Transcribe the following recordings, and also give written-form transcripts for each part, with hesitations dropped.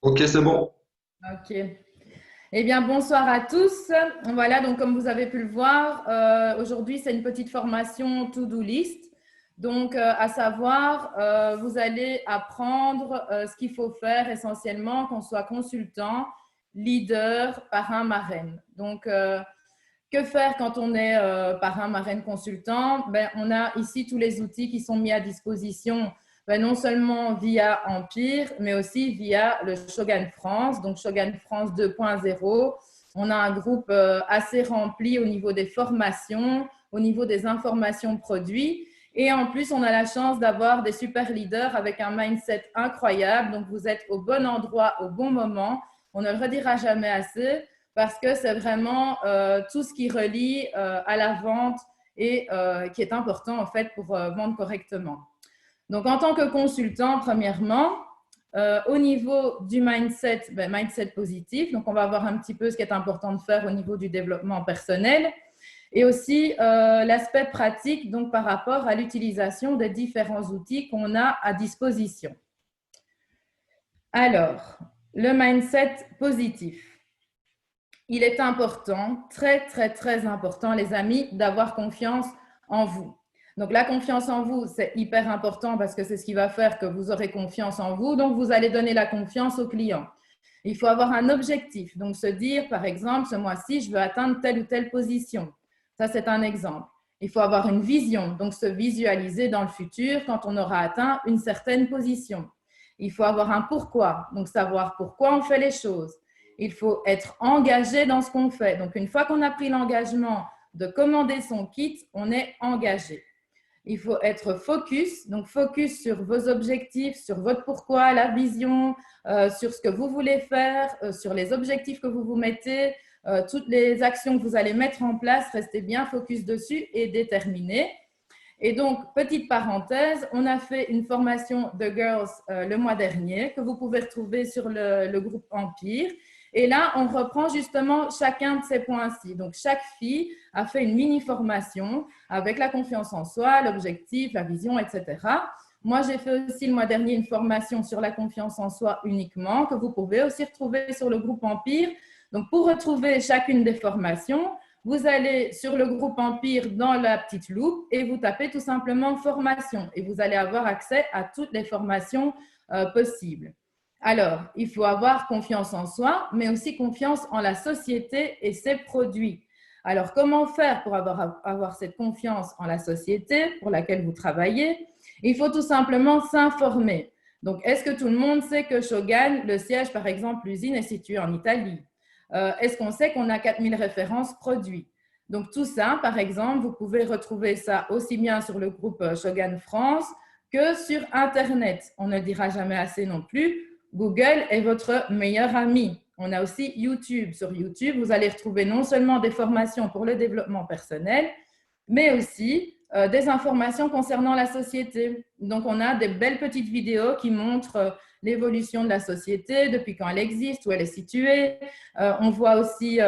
Ok, c'est bon. Ok. Eh bien, bonsoir à tous. Voilà, donc comme vous avez pu le voir, aujourd'hui, c'est une petite formation to-do list. Donc, à savoir, vous allez apprendre ce qu'il faut faire essentiellement, qu'on soit consultant, leader, parrain, marraine. Donc, que faire quand on est parrain, marraine, consultant? Ben, on a ici tous les outils qui sont mis à disposition, ben, non seulement via Empire, mais aussi via le Shogun France, donc Shogun France 2.0. On a un groupe assez rempli au niveau des formations, au niveau des informations produits. Et en plus, on a la chance d'avoir des super leaders avec un mindset incroyable. Donc, vous êtes au bon endroit, au bon moment. On ne le redira jamais assez parce que c'est vraiment tout ce qui relie à la vente et qui est important en fait pour vendre correctement. Donc, en tant que consultant, premièrement, au niveau du mindset, mindset positif, donc on va voir un petit peu ce qui est important de faire au niveau du développement personnel et aussi l'aspect pratique donc par rapport à l'utilisation des différents outils qu'on a à disposition. Alors, le mindset positif. Il est important, très, très, très important, les amis, d'avoir confiance en vous. Donc, la confiance en vous, c'est hyper important parce que c'est ce qui va faire que vous aurez confiance en vous. Donc, vous allez donner la confiance au client. Il faut avoir un objectif. Donc, se dire, par exemple, ce mois-ci, je veux atteindre telle ou telle position. Ça, c'est un exemple. Il faut avoir une vision, donc se visualiser dans le futur quand on aura atteint une certaine position. Il faut avoir un pourquoi, donc savoir pourquoi on fait les choses. Il faut être engagé dans ce qu'on fait. Donc, une fois qu'on a pris l'engagement de commander son kit, on est engagé. Il faut être focus, donc focus sur vos objectifs, sur votre pourquoi, la vision, sur ce que vous voulez faire, sur les objectifs que vous vous mettez, toutes les actions que vous allez mettre en place, restez bien focus dessus et déterminé. Et donc, petite parenthèse, on a fait une formation de Girls le mois dernier que vous pouvez retrouver sur le groupe Empire. Et là, on reprend justement chacun de ces points-ci. Donc, chaque fille a fait une mini-formation avec la confiance en soi, l'objectif, la vision, etc. Moi, j'ai fait aussi le mois dernier une formation sur la confiance en soi uniquement, que vous pouvez aussi retrouver sur le groupe Empire. Donc, pour retrouver chacune des formations, vous allez sur le groupe Empire dans la petite loupe et vous tapez tout simplement formation et vous allez avoir accès à toutes les formations possibles. Alors, il faut avoir confiance en soi, mais aussi confiance en la société et ses produits. Alors, comment faire pour avoir cette confiance en la société pour laquelle vous travaillez? Il faut tout simplement s'informer. Donc, est-ce que tout le monde sait que Shogun, le siège, par exemple, l'usine est située en Italie? Est-ce qu'on sait qu'on a 4000 références produits? Donc, tout ça, par exemple, vous pouvez retrouver ça aussi bien sur le groupe Shogun France que sur Internet. On ne le dira jamais assez non plus. Google est votre meilleur ami. On a aussi YouTube. Sur YouTube, vous allez retrouver non seulement des formations pour le développement personnel, mais aussi des informations concernant la société. Donc, on a des belles petites vidéos qui montrent l'évolution de la société, depuis quand elle existe, où elle est située. On voit aussi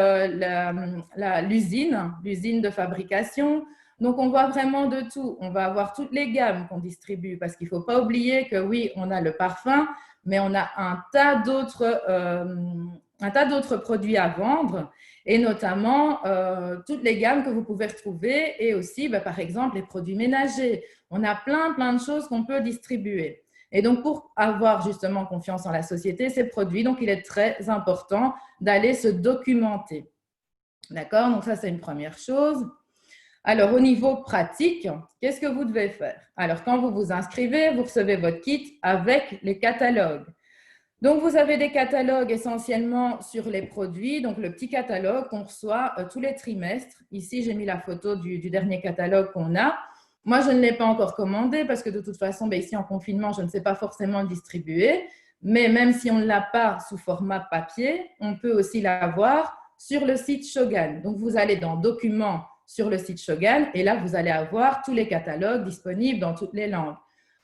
l'usine de fabrication. Donc, on voit vraiment de tout. On va avoir toutes les gammes qu'on distribue parce qu'il ne faut pas oublier que oui, on a le parfum, mais on a un tas d'autres produits à vendre et notamment toutes les gammes que vous pouvez retrouver et aussi, par exemple, les produits ménagers. On a plein de choses qu'on peut distribuer. Et donc, pour avoir justement confiance en la société, ces produits, donc il est très important d'aller se documenter. D'accord? Donc, ça, c'est une première chose. Alors, au niveau pratique, qu'est-ce que vous devez faire? Alors, quand vous vous inscrivez, vous recevez votre kit avec les catalogues. Donc, vous avez des catalogues essentiellement sur les produits. Donc, le petit catalogue qu'on reçoit tous les trimestres. Ici, j'ai mis la photo du dernier catalogue qu'on a. Moi, je ne l'ai pas encore commandé parce que de toute façon, ici en confinement, je ne sais pas forcément le distribuer. Mais même si on ne l'a pas sous format papier, on peut aussi l'avoir sur le site Shogun. Donc, vous allez dans Documents sur le site Shogun et là, vous allez avoir tous les catalogues disponibles dans toutes les langues.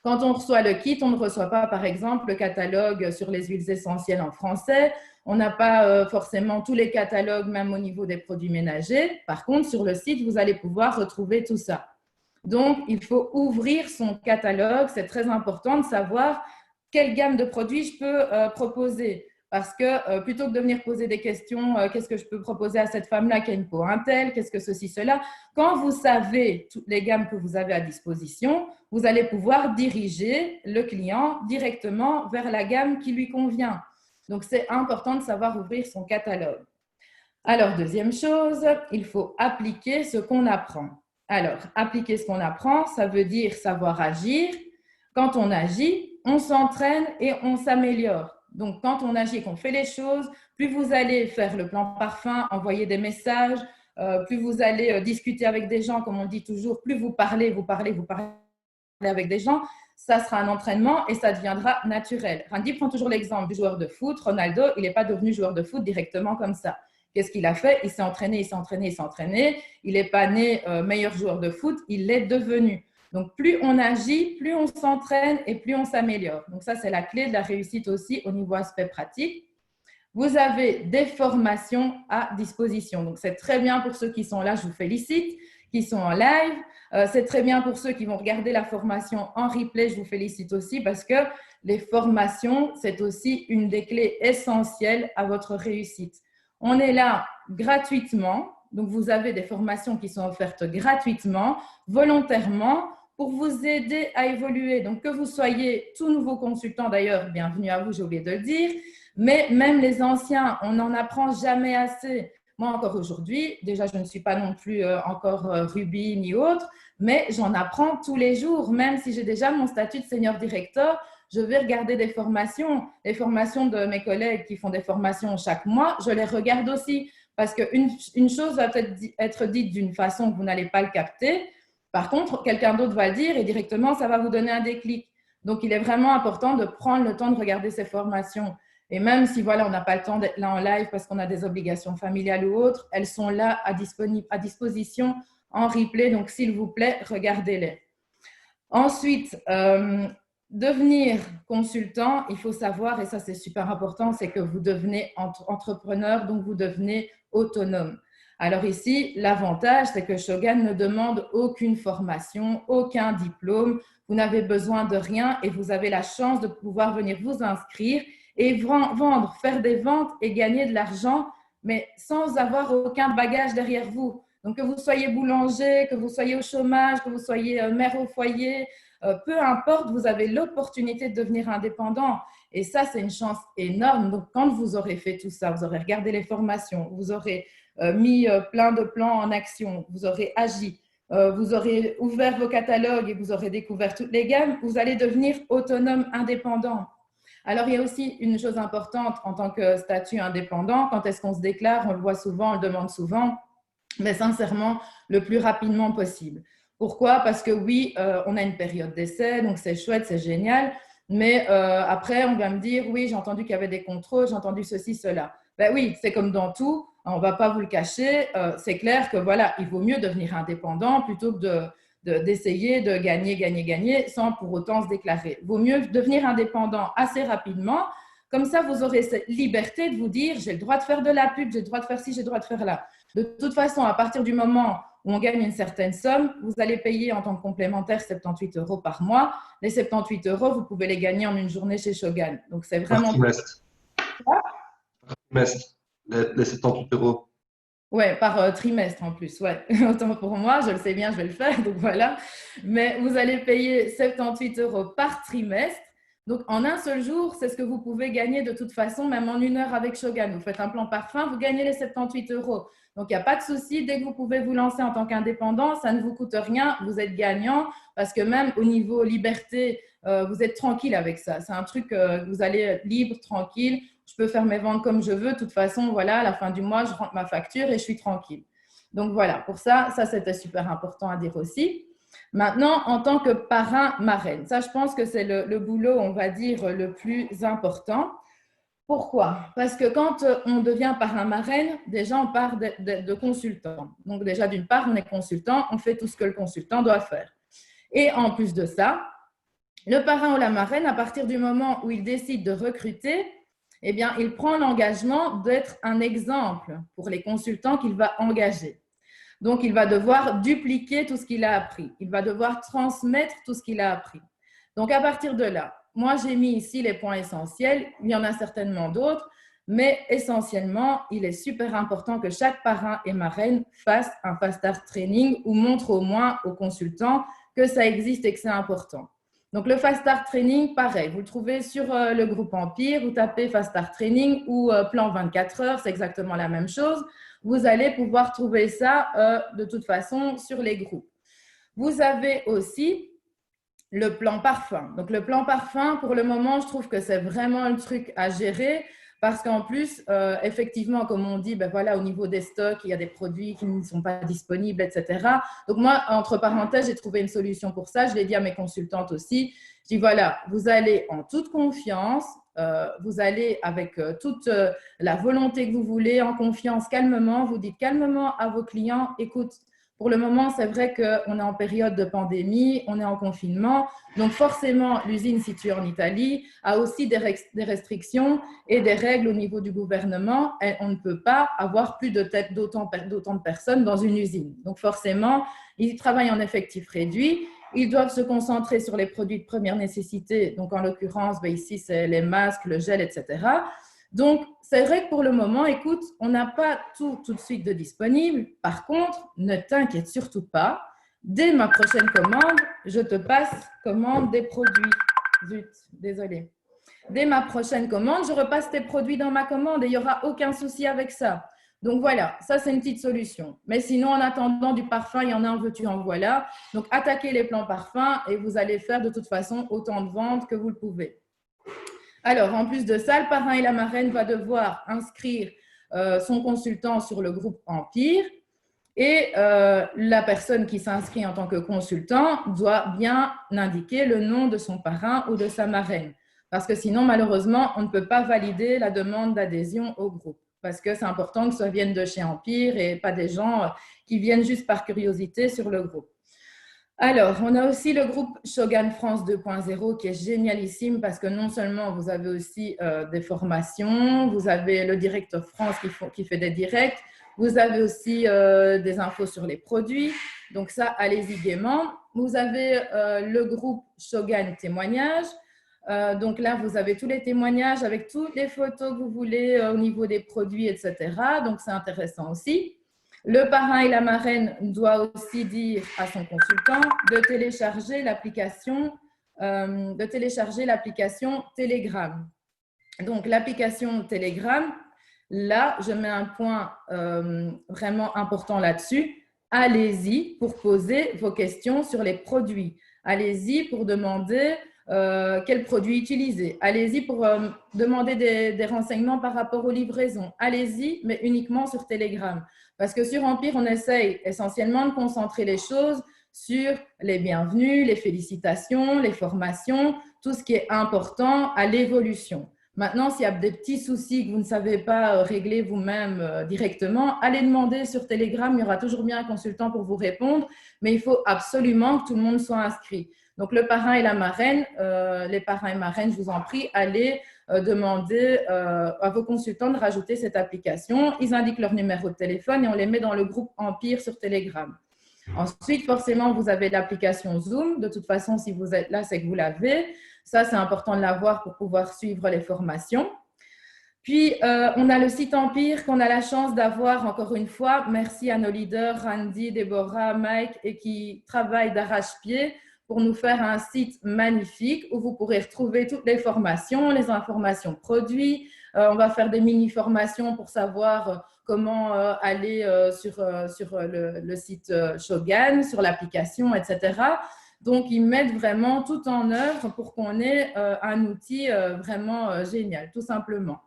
Quand on reçoit le kit, on ne reçoit pas, par exemple, le catalogue sur les huiles essentielles en français. On n'a pas forcément tous les catalogues, même au niveau des produits ménagers. Par contre, sur le site, vous allez pouvoir retrouver tout ça. Donc, il faut ouvrir son catalogue. C'est très important de savoir quelle gamme de produits je peux proposer. Parce que plutôt que de venir poser des questions, qu'est-ce que je peux proposer à cette femme-là qui a une peau un tel, qu'est-ce que ceci, cela, quand vous savez toutes les gammes que vous avez à disposition, vous allez pouvoir diriger le client directement vers la gamme qui lui convient. Donc, c'est important de savoir ouvrir son catalogue. Alors, deuxième chose, il faut appliquer ce qu'on apprend. Alors, appliquer ce qu'on apprend, ça veut dire savoir agir. Quand on agit, on s'entraîne et on s'améliore. Donc, quand on agit, qu'on fait les choses, plus vous allez faire le plan parfum, envoyer des messages, plus vous allez discuter avec des gens, comme on dit toujours, plus vous parlez avec des gens, ça sera un entraînement et ça deviendra naturel. Randy prend toujours l'exemple du joueur de foot. Ronaldo, il n'est pas devenu joueur de foot directement comme ça. Qu'est-ce qu'il a fait? Il s'est entraîné, il s'est entraîné, il s'est entraîné. Il n'est pas né meilleur joueur de foot, il l'est devenu. Donc, plus on agit, plus on s'entraîne et plus on s'améliore. Donc, ça, c'est la clé de la réussite aussi au niveau aspect pratique. Vous avez des formations à disposition. Donc, c'est très bien pour ceux qui sont là, je vous félicite, qui sont en live. C'est très bien pour ceux qui vont regarder la formation en replay, je vous félicite aussi parce que les formations, c'est aussi une des clés essentielles à votre réussite. On est là gratuitement, donc vous avez des formations qui sont offertes gratuitement, volontairement, pour vous aider à évoluer. Donc, que vous soyez tout nouveau consultant, d'ailleurs, bienvenue à vous, j'ai oublié de le dire, mais même les anciens, on n'en apprend jamais assez. Moi, encore aujourd'hui, déjà, je ne suis pas non plus encore Ruby ni autre, mais j'en apprends tous les jours. Même si j'ai déjà mon statut de senior directeur, je vais regarder des formations. Les formations de mes collègues qui font des formations chaque mois, je les regarde aussi. Parce qu'une chose va peut-être être dite d'une façon que vous n'allez pas le capter. Par contre, quelqu'un d'autre va le dire et directement, ça va vous donner un déclic. Donc, il est vraiment important de prendre le temps de regarder ces formations. Et même si voilà, on n'a pas le temps d'être là en live parce qu'on a des obligations familiales ou autres, elles sont là à disposition en replay. Donc, s'il vous plaît, regardez-les. Ensuite, devenir consultant, il faut savoir, et ça c'est super important, c'est que vous devenez entrepreneur, donc vous devenez autonome. Alors ici, l'avantage, c'est que Shogun ne demande aucune formation, aucun diplôme. Vous n'avez besoin de rien et vous avez la chance de pouvoir venir vous inscrire et vendre, faire des ventes et gagner de l'argent, mais sans avoir aucun bagage derrière vous. Donc, que vous soyez boulanger, que vous soyez au chômage, que vous soyez mère au foyer, peu importe, vous avez l'opportunité de devenir indépendant. Et ça, c'est une chance énorme. Donc, quand vous aurez fait tout ça, vous aurez regardé les formations, vous aurez mis plein de plans en action, vous aurez agi, vous aurez ouvert vos catalogues et vous aurez découvert toutes les gammes, vous allez devenir autonome, indépendant. Alors, il y a aussi une chose importante en tant que statut indépendant. Quand est-ce qu'on se déclare? On le voit souvent, on le demande souvent, mais sincèrement, le plus rapidement possible. Pourquoi? Parce que oui, on a une période d'essai, donc c'est chouette, c'est génial. Mais après, on va me dire, oui, j'ai entendu qu'il y avait des contrôles, j'ai entendu ceci, cela. Ben oui, c'est comme dans tout, on ne va pas vous le cacher. C'est clair que voilà, il vaut mieux devenir indépendant plutôt que d'essayer de gagner sans pour autant se déclarer. Il vaut mieux devenir indépendant assez rapidement. Comme ça, vous aurez cette liberté de vous dire, j'ai le droit de faire de la pub, j'ai le droit de faire ci, j'ai le droit de faire là. De toute façon, à partir du moment où on gagne une certaine somme, vous allez payer en tant que complémentaire 78 € par mois. Les 78 €, vous pouvez les gagner en une journée chez Shogun. Donc, c'est vraiment… Par trimestre. Par trimestre, les 78 €. Ouais, par trimestre en plus. Ouais. Autant pour moi, je le sais bien, je vais le faire. Donc, voilà. Mais vous allez payer 78 € par trimestre. Donc, en un seul jour, c'est ce que vous pouvez gagner de toute façon, même en 1 heure avec Shogun. Vous faites un plan parfum, vous gagnez les 78 €. Donc, il n'y a pas de souci. Dès que vous pouvez vous lancer en tant qu'indépendant, ça ne vous coûte rien. Vous êtes gagnant parce que même au niveau liberté, vous êtes tranquille avec ça. C'est un truc que vous allez être libre, tranquille. Je peux faire mes ventes comme je veux. De toute façon, voilà, à la fin du mois, je rentre ma facture et je suis tranquille. Donc, voilà, pour ça, c'était super important à dire aussi. Maintenant, en tant que parrain-marraine, ça, je pense que c'est le boulot, on va dire, le plus important. Pourquoi? Parce que quand on devient parrain-marraine, déjà, on part de consultant. Donc, déjà, d'une part, on est consultant, on fait tout ce que le consultant doit faire. Et en plus de ça, le parrain ou la marraine, à partir du moment où il décide de recruter, eh bien, il prend l'engagement d'être un exemple pour les consultants qu'il va engager. Donc, il va devoir dupliquer tout ce qu'il a appris. Il va devoir transmettre tout ce qu'il a appris. Donc, à partir de là, moi, j'ai mis ici les points essentiels. Il y en a certainement d'autres, mais essentiellement, il est super important que chaque parrain et marraine fasse un Fast Start Training ou montre au moins aux consultants que ça existe et que c'est important. Donc, le Fast Start Training, pareil, vous le trouvez sur le groupe Empire, vous tapez Fast Start Training ou plan 24 heures, c'est exactement la même chose. Vous allez pouvoir trouver ça de toute façon sur les groupes. Vous avez aussi le plan parfum. Donc, le plan parfum, pour le moment, je trouve que c'est vraiment le truc à gérer parce qu'en plus, effectivement, comme on dit, ben voilà, au niveau des stocks, il y a des produits qui ne sont pas disponibles, etc. Donc, moi, entre parenthèses, j'ai trouvé une solution pour ça. Je l'ai dit à mes consultantes aussi. Je dis, voilà, vous allez en toute confiance, vous allez avec toute la volonté que vous voulez, en confiance, calmement. Vous dites calmement à vos clients, écoute, pour le moment, c'est vrai qu'on est en période de pandémie, on est en confinement. Donc, forcément, l'usine située en Italie a aussi des restrictions et des règles au niveau du gouvernement. Et on ne peut pas avoir plus d'autant de personnes dans une usine. Donc, forcément, ils travaillent en effectif réduit. Ils doivent se concentrer sur les produits de première nécessité. Donc, en l'occurrence, ici, c'est les masques, le gel, etc. Donc, c'est vrai que pour le moment, écoute, on n'a pas tout de suite de disponible. Par contre, ne t'inquiète surtout pas. Dès ma prochaine commande, je te passe commande des produits. Zut, désolée. Dès ma prochaine commande, je repasse tes produits dans ma commande et il n'y aura aucun souci avec ça. Donc voilà, ça c'est une petite solution. Mais sinon, en attendant du parfum, il y en a un veux-tu en voilà. Donc attaquez les plans parfums et vous allez faire de toute façon autant de ventes que vous le pouvez. Alors, en plus de ça, le parrain et la marraine va devoir inscrire son consultant sur le groupe Empire et la personne qui s'inscrit en tant que consultant doit bien indiquer le nom de son parrain ou de sa marraine. Parce que sinon, malheureusement, on ne peut pas valider la demande d'adhésion au groupe. Parce que c'est important que ça vienne de chez Empire et pas des gens qui viennent juste par curiosité sur le groupe. Alors, on a aussi le groupe Shogun France 2.0 qui est génialissime parce que non seulement vous avez aussi des formations, vous avez le Direct of France qui fait des directs, vous avez aussi des infos sur les produits. Donc ça, allez-y gaiement. Vous avez le groupe Shogun Témoignages. Donc là, vous avez tous les témoignages avec toutes les photos que vous voulez au niveau des produits, etc. Donc, c'est intéressant aussi. Le parrain et la marraine doivent aussi dire à son consultant de télécharger l'application Telegram. Donc, l'application Telegram, là, je mets un point vraiment important là-dessus. Allez-y pour poser vos questions sur les produits. Allez-y pour demander quels produits utiliser. Allez-y pour demander des renseignements par rapport aux livraisons. Allez-y, mais uniquement sur Telegram. Parce que sur Empire, on essaye essentiellement de concentrer les choses sur les bienvenus, les félicitations, les formations, tout ce qui est important à l'évolution. Maintenant, s'il y a des petits soucis que vous ne savez pas régler vous-même directement, allez demander sur Telegram, il y aura toujours bien un consultant pour vous répondre, mais il faut absolument que tout le monde soit inscrit. Donc, le parrain et la marraine, les parrains et marraines, je vous en prie, allez demander à vos consultants de rajouter cette application. Ils indiquent leur numéro de téléphone et on les met dans le groupe Empire sur Telegram. Ensuite, forcément, vous avez l'application Zoom. De toute façon, si vous êtes là, c'est que vous l'avez. Ça, c'est important de l'avoir pour pouvoir suivre les formations. Puis, on a le site Empire qu'on a la chance d'avoir, encore une fois. Merci à nos leaders, Randy, Déborah, Mike, et qui travaillent d'arrache-pied pour nous faire un site magnifique où vous pourrez retrouver toutes les formations, les informations produits. On va faire des mini-formations pour savoir comment aller sur le site Shogun, sur l'application, etc. Donc, ils mettent vraiment tout en œuvre pour qu'on ait un outil vraiment génial, tout simplement.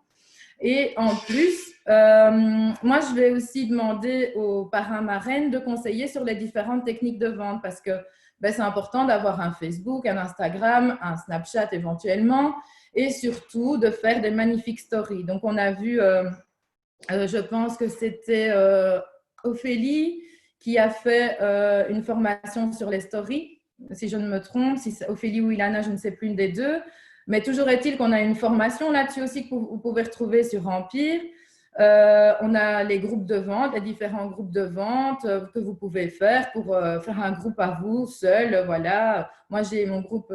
Et en plus, moi, je vais aussi demander aux parrains-marraines de conseiller sur les différentes techniques de vente parce que c'est important d'avoir un Facebook, un Instagram, un Snapchat éventuellement et surtout de faire des magnifiques stories. Donc, on a vu, je pense que c'était Ophélie qui a fait une formation sur les stories, si je ne me trompe, si c'est Ophélie ou Ilana, je ne sais plus, une des deux. Mais toujours est-il qu'on a une formation là-dessus aussi que vous pouvez retrouver sur Empire. On a les groupes de vente, les différents groupes de vente que vous pouvez faire pour faire un groupe à vous, seul. Voilà. Moi, j'ai mon groupe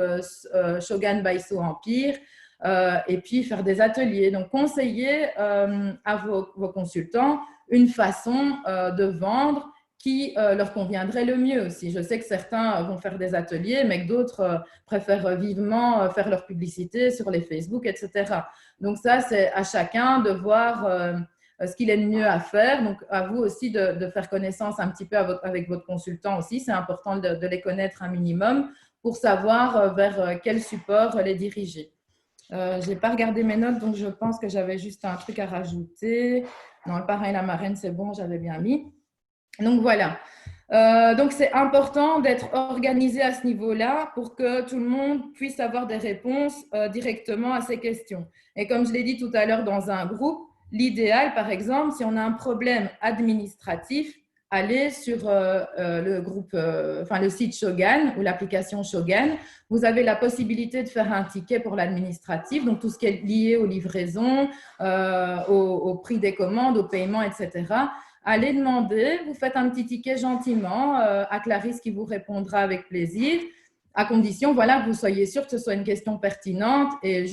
Shogun Baiso Empire et puis faire des ateliers. Donc, conseiller à vos consultants une façon de vendre qui leur conviendrait le mieux aussi. Je sais que certains vont faire des ateliers, mais que d'autres préfèrent vivement faire leur publicité sur les Facebook, etc. Donc ça, c'est à chacun de voir ce qu'il est le mieux à faire. Donc à vous aussi de faire connaissance un petit peu avec votre consultant aussi. C'est important de les connaître un minimum pour savoir vers quel support les diriger. Je n'ai pas regardé mes notes, donc je pense que j'avais juste un truc à rajouter. Non, le parrain et la marraine, c'est bon, j'avais bien mis. Donc voilà. Donc c'est important d'être organisé à ce niveau-là pour que tout le monde puisse avoir des réponses directement à ces questions. Et comme je l'ai dit tout à l'heure dans un groupe, l'idéal, par exemple, si on a un problème administratif, aller sur le groupe, le site Shogun ou l'application Shogun. Vous avez la possibilité de faire un ticket pour l'administratif, donc tout ce qui est lié aux livraisons, au prix des commandes, au paiement, etc. Allez demander, vous faites un petit ticket gentiment à Clarisse qui vous répondra avec plaisir, à condition voilà, que vous soyez sûr que ce soit une question pertinente et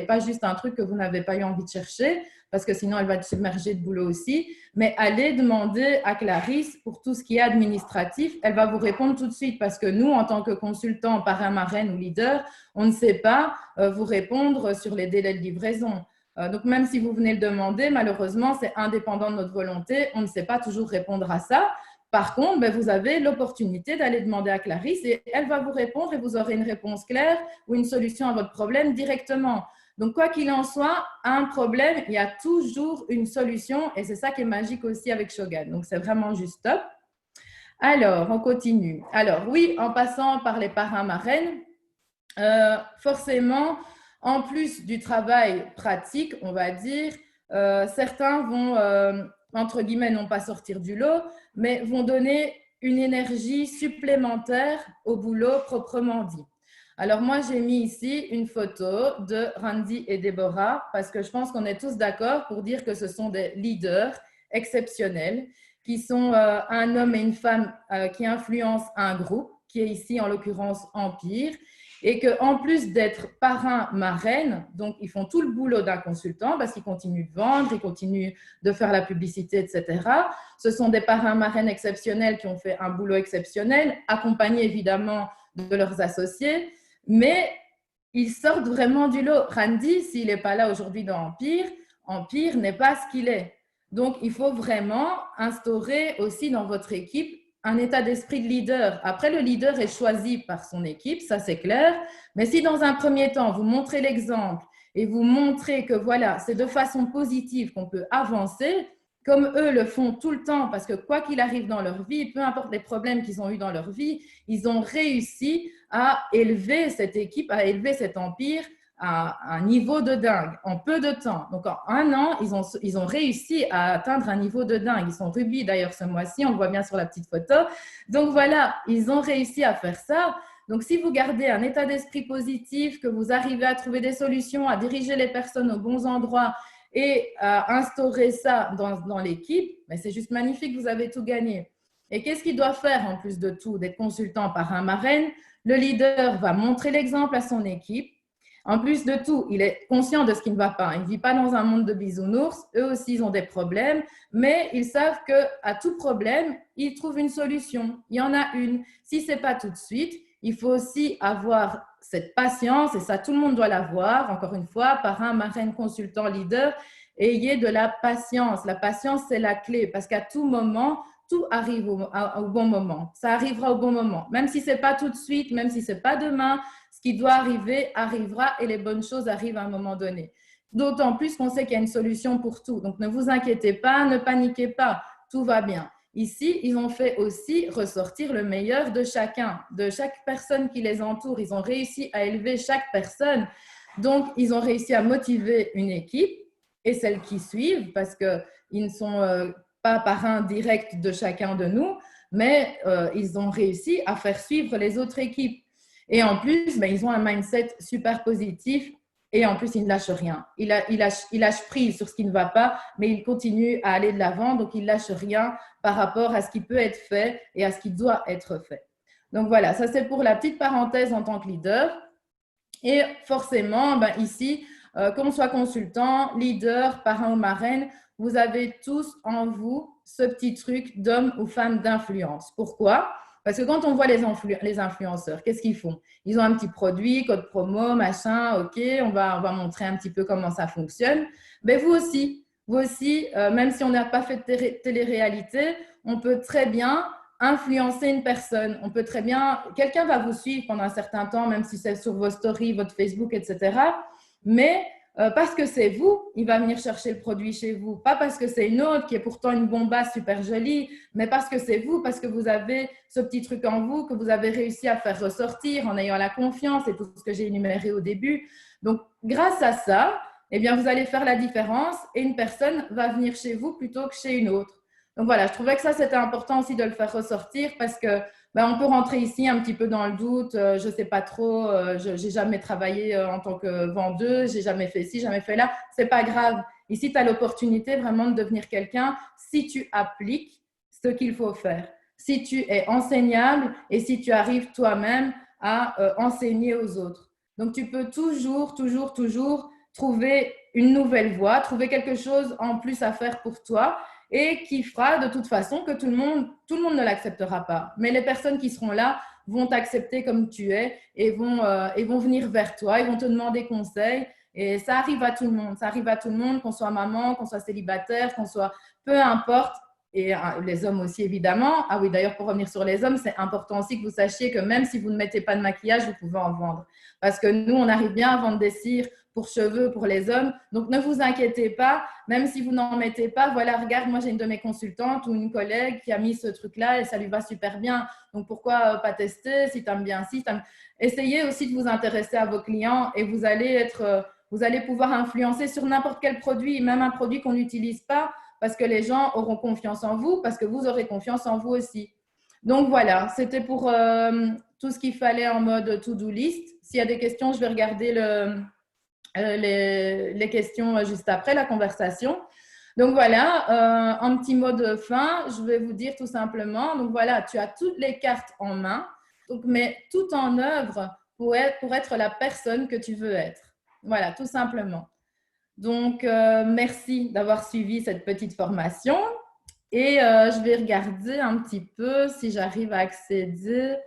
pas juste un truc que vous n'avez pas eu envie de chercher, parce que sinon elle va être submergée de boulot aussi. Mais allez demander à Clarisse pour tout ce qui est administratif, elle va vous répondre tout de suite, parce que nous, en tant que consultants, parrain, marraine ou leader, on ne sait pas vous répondre sur les délais de livraison. Donc, même si vous venez le demander, malheureusement, c'est indépendant de notre volonté. On ne sait pas toujours répondre à ça. Par contre, vous avez l'opportunité d'aller demander à Clarisse et elle va vous répondre et vous aurez une réponse claire ou une solution à votre problème directement. Donc, quoi qu'il en soit, à un problème, il y a toujours une solution et c'est ça qui est magique aussi avec Shogun. Donc, c'est vraiment juste top. Alors, on continue. Alors, oui, en passant par les parrains marraines, forcément, en plus du travail pratique, on va dire, certains vont, entre guillemets, non pas sortir du lot, mais vont donner une énergie supplémentaire au boulot proprement dit. Alors moi, j'ai mis ici une photo de Randy et Deborah parce que je pense qu'on est tous d'accord pour dire que ce sont des leaders exceptionnels qui sont un homme et une femme qui influencent un groupe, qui est ici en l'occurrence Empire, et qu'en plus d'être parrain, marraine, donc ils font tout le boulot d'un consultant parce qu'ils continuent de vendre, ils continuent de faire la publicité, etc. Ce sont des parrains, marraines exceptionnels qui ont fait un boulot exceptionnel, accompagnés évidemment de leurs associés, mais ils sortent vraiment du lot. Randy, s'il n'est pas là aujourd'hui dans Empire, Empire n'est pas ce qu'il est. Donc, il faut vraiment instaurer aussi dans votre équipe un état d'esprit de leader. Après, le leader est choisi par son équipe, ça c'est clair. Mais si dans un premier temps, vous montrez l'exemple et vous montrez que voilà, c'est de façon positive qu'on peut avancer, comme eux le font tout le temps, parce que quoi qu'il arrive dans leur vie, peu importe les problèmes qu'ils ont eu dans leur vie, ils ont réussi à élever cette équipe, à élever cet empire à un niveau de dingue en peu de temps. Donc, en un an, ils ont réussi à atteindre un niveau de dingue. Ils sont rubis d'ailleurs ce mois-ci, on le voit bien sur la petite photo. Donc, voilà, ils ont réussi à faire ça. Donc, si vous gardez un état d'esprit positif, que vous arrivez à trouver des solutions, à diriger les personnes aux bons endroits et à instaurer ça dans l'équipe, c'est juste magnifique, vous avez tout gagné. Et qu'est-ce qu'il doit faire en plus de tout, d'être consultant par un marraine? Le leader va montrer l'exemple à son équipe. En plus de tout, il est conscient de ce qui ne va pas. Il ne vit pas dans un monde de bisounours. Eux aussi, ils ont des problèmes, mais ils savent qu'à tout problème, ils trouvent une solution. Il y en a une. Si ce n'est pas tout de suite, il faut aussi avoir cette patience, et ça, tout le monde doit l'avoir. Encore une fois, parrain, marraine, consultant, leader, ayez de la patience. La patience, c'est la clé, parce qu'à tout moment, tout arrive au bon moment. Ça arrivera au bon moment. Même si ce n'est pas tout de suite, même si ce n'est pas demain, ce qui doit arriver arrivera et les bonnes choses arrivent à un moment donné. D'autant plus qu'on sait qu'il y a une solution pour tout. Donc, ne vous inquiétez pas, ne paniquez pas, tout va bien. Ici, ils ont fait aussi ressortir le meilleur de chacun, de chaque personne qui les entoure. Ils ont réussi à élever chaque personne. Donc, ils ont réussi à motiver une équipe et celles qui suivent, parce qu'ils ne sont pas parrains directs de chacun de nous, mais ils ont réussi à faire suivre les autres équipes. Et en plus, ils ont un mindset super positif et en plus, il ne lâche rien. Il lâche prise sur ce qui ne va pas, mais il continue à aller de l'avant, donc il ne lâche rien par rapport à ce qui peut être fait et à ce qui doit être fait. Donc voilà, ça c'est pour la petite parenthèse en tant que leader. Et forcément, ici, qu'on soit consultant, leader, parrain ou marraine, vous avez tous en vous ce petit truc d'homme ou femme d'influence. Pourquoi? Parce que quand on voit les influenceurs, qu'est-ce qu'ils font? Ils ont un petit produit, code promo, machin, ok, on va montrer un petit peu comment ça fonctionne. Mais vous aussi, même si on n'a pas fait de télé-réalité, on peut très bien influencer une personne. On peut très bien, quelqu'un va vous suivre pendant un certain temps, même si c'est sur vos stories, votre Facebook, etc. Mais parce que c'est vous, il va venir chercher le produit chez vous. Pas parce que c'est une autre qui est pourtant une bombasse super jolie, mais parce que c'est vous, parce que vous avez ce petit truc en vous que vous avez réussi à faire ressortir en ayant la confiance et tout ce que j'ai énuméré au début. Donc, grâce à ça, eh bien, vous allez faire la différence et une personne va venir chez vous plutôt que chez une autre. Donc voilà, je trouvais que ça, c'était important aussi de le faire ressortir parce que on peut rentrer ici un petit peu dans le doute. Je ne sais pas trop, je n'ai jamais travaillé en tant que vendeuse, j'ai jamais fait ci, jamais fait là. Ce n'est pas grave. Ici, tu as l'opportunité vraiment de devenir quelqu'un si tu appliques ce qu'il faut faire, si tu es enseignable et si tu arrives toi-même à enseigner aux autres. Donc, tu peux toujours trouver une nouvelle voie, trouver quelque chose en plus à faire pour toi et qui fera de toute façon que tout le monde ne l'acceptera pas. Mais les personnes qui seront là vont t'accepter comme tu es et vont venir vers toi, ils vont te demander conseil. Et ça arrive à tout le monde. Ça arrive à tout le monde, qu'on soit maman, qu'on soit célibataire, qu'on soit… Peu importe. Et les hommes aussi, évidemment. Ah oui, d'ailleurs, pour revenir sur les hommes, c'est important aussi que vous sachiez que même si vous ne mettez pas de maquillage, vous pouvez en vendre. Parce que nous, on arrive bien à vendre des cires pour cheveux, pour les hommes. Donc, ne vous inquiétez pas, même si vous n'en mettez pas. Voilà, regarde, moi, j'ai une de mes consultantes ou une collègue qui a mis ce truc-là et ça lui va super bien. Donc, pourquoi pas tester si tu aimes bien si Essayez aussi de vous intéresser à vos clients et vous allez pouvoir influencer sur n'importe quel produit, même un produit qu'on n'utilise pas, parce que les gens auront confiance en vous, parce que vous aurez confiance en vous aussi. Donc, voilà, c'était pour tout ce qu'il fallait en mode to-do list. S'il y a des questions, je vais regarder les questions juste après la conversation. Donc voilà, un petit mot de fin, je vais vous dire tout simplement, donc voilà, tu as toutes les cartes en main, donc mets tout en œuvre pour être la personne que tu veux être. Voilà, tout simplement. Donc, merci d'avoir suivi cette petite formation et je vais regarder un petit peu si j'arrive à accéder.